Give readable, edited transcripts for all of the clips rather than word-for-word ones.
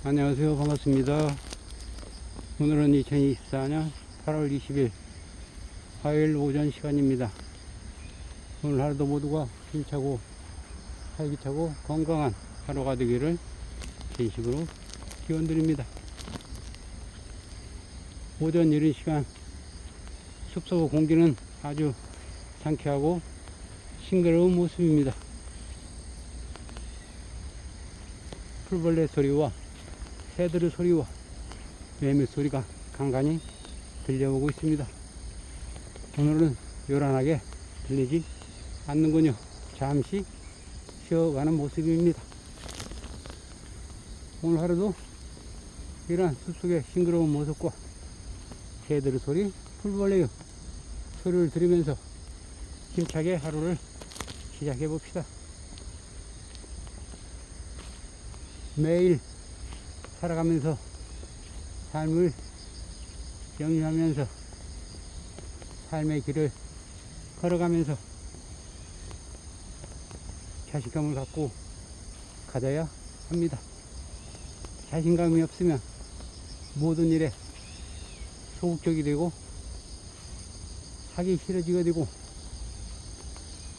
안녕하세요. 반갑습니다. 오늘은 2024년 8월 20일 화요일 오전 시간입니다. 오늘 하루도 모두가 힘차고 활기차고 건강한 하루가 되기를 진심으로 기원드립니다. 오전 이른 시간 숲속 공기는 아주 상쾌하고 싱그러운 모습입니다. 풀벌레 소리와 새들의 소리와 매미 소리가 간간히 들려오고 있습니다. 오늘은 요란하게 들리지 않는군요. 잠시 쉬어가는 모습입니다. 오늘 하루도 이러한 숲속의 싱그러운 모습과 새들의 소리, 풀벌레의 소리를 들으면서 힘차게 하루를 시작해 봅시다. 매일 살아가면서 삶을 영위하면서 삶의 길을 걸어가면서 자신감을 갖고 가져야 합니다. 자신감이 없으면 모든 일에 소극적이 되고 하기 싫어지게 되고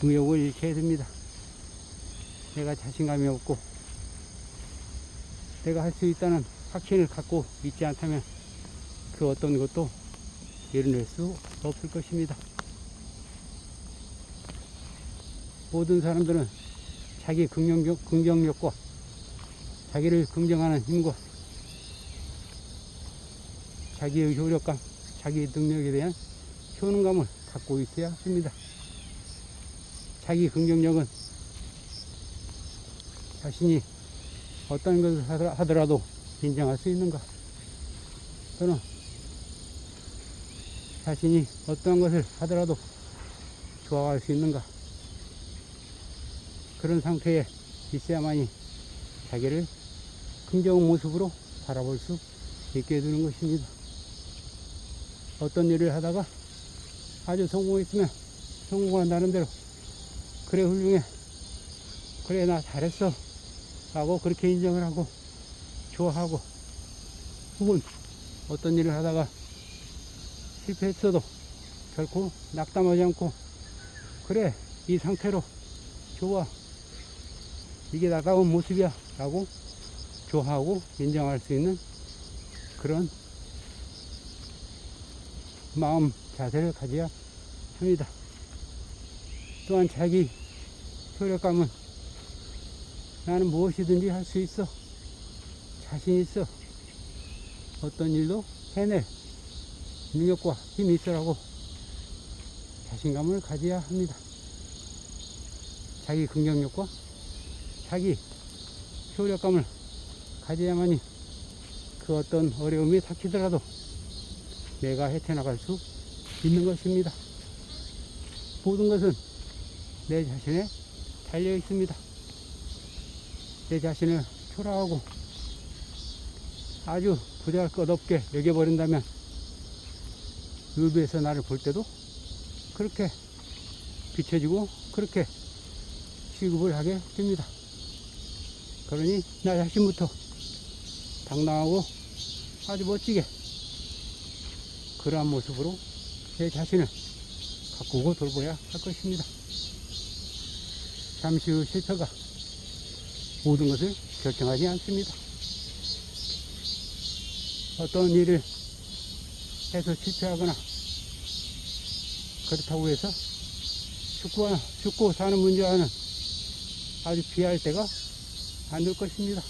의욕을 잃게 됩니다. 내가 자신감이 없고 내가 할 수 있다는 확신을 갖고 있지 않다면 그 어떤 것도 이뤄낼 수 없을 것입니다. 모든 사람들은 자기 긍정력과 자기를 긍정하는 힘과 자기의 효력감, 자기의 능력에 대한 효능감을 갖고 있어야 합니다. 자기 긍정력은 자신이 어떤 것을 하더라도 인정할 수 있는가, 또는 자신이 어떤 것을 하더라도 좋아할 수 있는가, 그런 상태에 있어야만이 자기를 긍정 모습으로 바라볼 수 있게 되는 것입니다. 어떤 일을 하다가 아주 성공했으면 성공한 나름대로 그래 훌륭해, 그래 나 잘했어 하고 그렇게 인정을 하고 좋아하고, 혹은 어떤 일을 하다가 실패했어도 결코 낙담하지 않고 그래 이 상태로 좋아, 이게 나다운 모습이야 라고 좋아하고 인정할 수 있는 그런 마음 자세를 가져야 합니다. 또한 자기 효력감은 나는 무엇이든지 할 수 있어, 자신 있어, 어떤 일도 해낼 능력과 힘이 있어라고 자신감을 가져야 합니다. 자기 긍정력과 자기 효력감을 가져야만이 그 어떤 어려움이 닥치더라도 내가 헤쳐나갈 수 있는 것입니다. 모든 것은 내 자신에 달려 있습니다. 내 자신을 초라하고 아주 부잘것없게 여겨버린다면 의부에서 나를 볼 때도 그렇게 비춰지고 그렇게 취급을 하게 됩니다. 그러니 나 자신부터 당당하고 아주 멋지게 그러한 모습으로 내 자신을 가꾸고 돌봐야 할 것입니다. 잠시 후 실패가 모든 것을 결정하지 않습니다. 어떤 일을 해서 실패하거나 그렇다고 해서 죽고 사는 문제와는 아주 비할 때가 안 될 것입니다.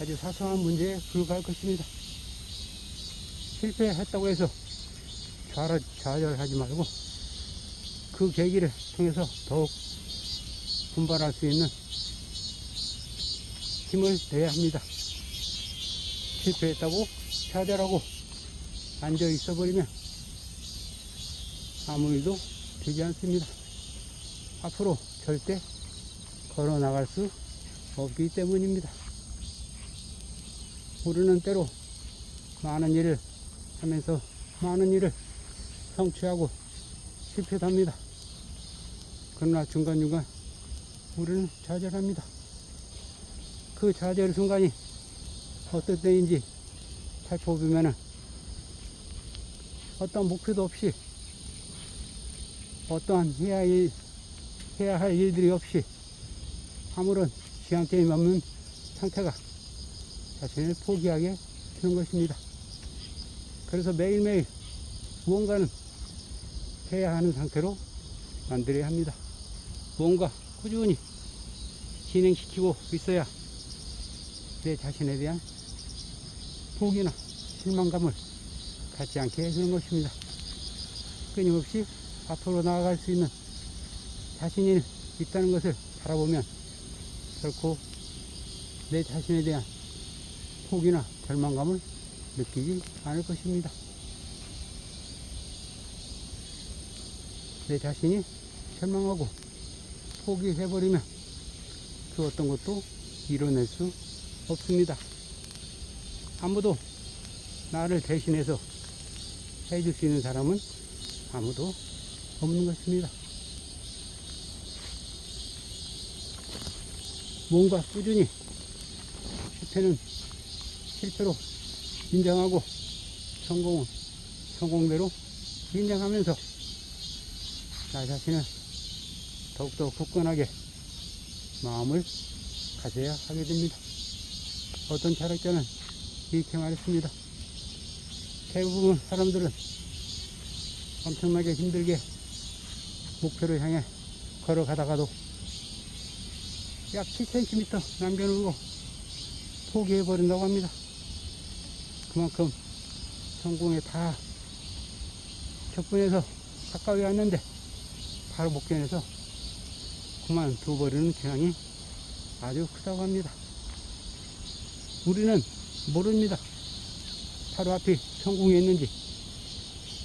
아주 사소한 문제에 불과할 것입니다. 실패했다고 해서 좌절하지 말고 그 계기를 통해서 더욱 분발할 수 있는 힘을 내야 합니다. 실패했다고 좌절하고 앉아 있어 버리면 아무 일도 되지 않습니다. 앞으로 절대 걸어 나갈 수 없기 때문입니다. 우리는 때로 많은 일을 하면서 많은 일을 성취하고 실패도 합니다. 그러나 중간중간 우리는 좌절합니다. 그 좌절 순간이 어떨 때인지 살펴보면은 어떤 목표도 없이 어떠한 해야 할 일들이 없이 아무런 지향점이 없는 상태가 자신을 포기하게 되는 것입니다. 그래서 매일매일 무언가는 해야 하는 상태로 만들어야 합니다. 무언가 꾸준히 진행시키고 있어야 내 자신에 대한 포기나 실망감을 갖지 않게 해주는 것입니다. 끊임없이 앞으로 나아갈 수 있는 자신이 있다는 것을 바라보면 결코 내 자신에 대한 포기나 절망감을 느끼지 않을 것입니다. 내 자신이 절망하고 포기해버리면 그 어떤 것도 이뤄낼 수 없습니다. 아무도 나를 대신해서 해줄 수 있는 사람은 아무도 없는 것입니다. 뭔가 꾸준히 실패는 실패로 인정하고 성공은 성공대로 인정하면서 나 자신을 더욱더 굳건하게 마음을 가져야 하게 됩니다. 어떤 철학자는 이렇게 말했습니다. 대부분 사람들은 엄청나게 힘들게 목표를 향해 걸어가다가도 약 7cm 남겨놓고 포기해버린다고 합니다. 그만큼 성공에 다 접근해서 가까이 왔는데 바로 목전에서 그만둬버리는 경향이 아주 크다고 합니다. 우리는 모릅니다. 바로 앞이 성공이었는지.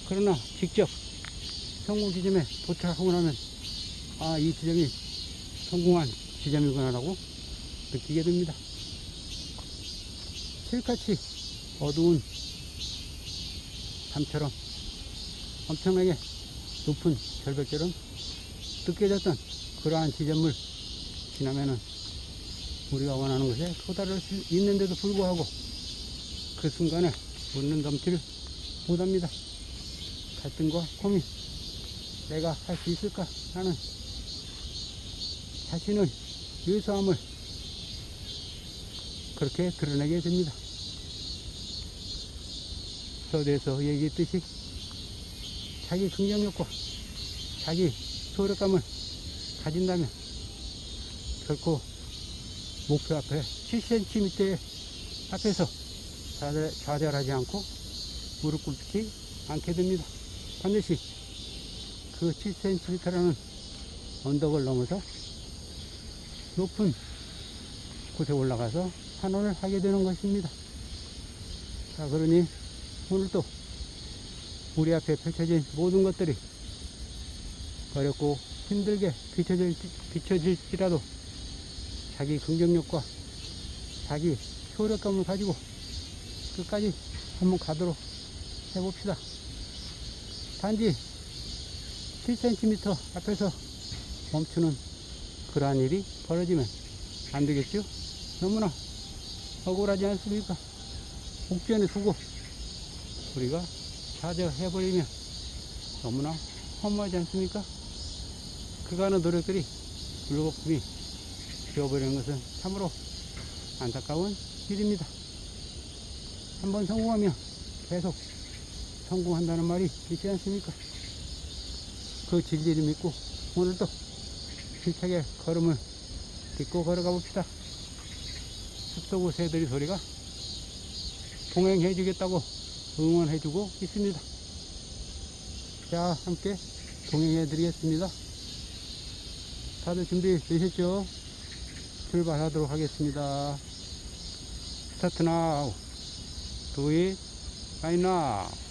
그러나 직접 성공 지점에 도착하고 나면 아, 이 지점이 성공한 지점이구나라고 느끼게 됩니다. 실같이 어두운 밤처럼 엄청나게 높은 절벽처럼 느껴졌던 그러한 지점을 지나면은 우리가 원하는 것에 도달할 수 있는데도 불구하고 그 순간에 우리는 넘지를 못합니다. 갈등과 고민, 내가 할 수 있을까 하는 자신의 유수함을 그렇게 드러내게 됩니다. 서두에서 얘기했듯이 자기 긍정력과 자기 소력감을 가진다면 결코 목표 앞에 7cm 앞에서 좌절하지 않고 무릎 꿇지 않게 됩니다. 반드시 그 7cm라는 언덕을 넘어서 높은 곳에 올라가서 환원을 하게 되는 것입니다. 자, 그러니 오늘도 우리 앞에 펼쳐진 모든 것들이 어렵고 힘들게 비춰질지라도 자기 긍정력과 자기 효력감을 가지고 끝까지 한번 가도록 해봅시다. 단지 7cm 앞에서 멈추는 그러한 일이 벌어지면 안 되겠죠? 너무나 억울하지 않습니까? 옥전에 두고 우리가 좌절해버리면 너무나 허무하지 않습니까? 그간의 노력들이 물거품이 되어버리는 것은 참으로 안타까운 일입니다. 한번 성공하면 계속 성공한다는 말이 있지 않습니까? 그 진리를 믿고 오늘도 힘차게 걸음을 딛고 걸어가 봅시다. 숲속의 새들의 소리가 동행해 주겠다고 응원해 주고 있습니다. 자, 함께 동행해 드리겠습니다. 다들 준비 되셨죠? 출발하도록 하겠습니다. 스타트 now. Do it right now.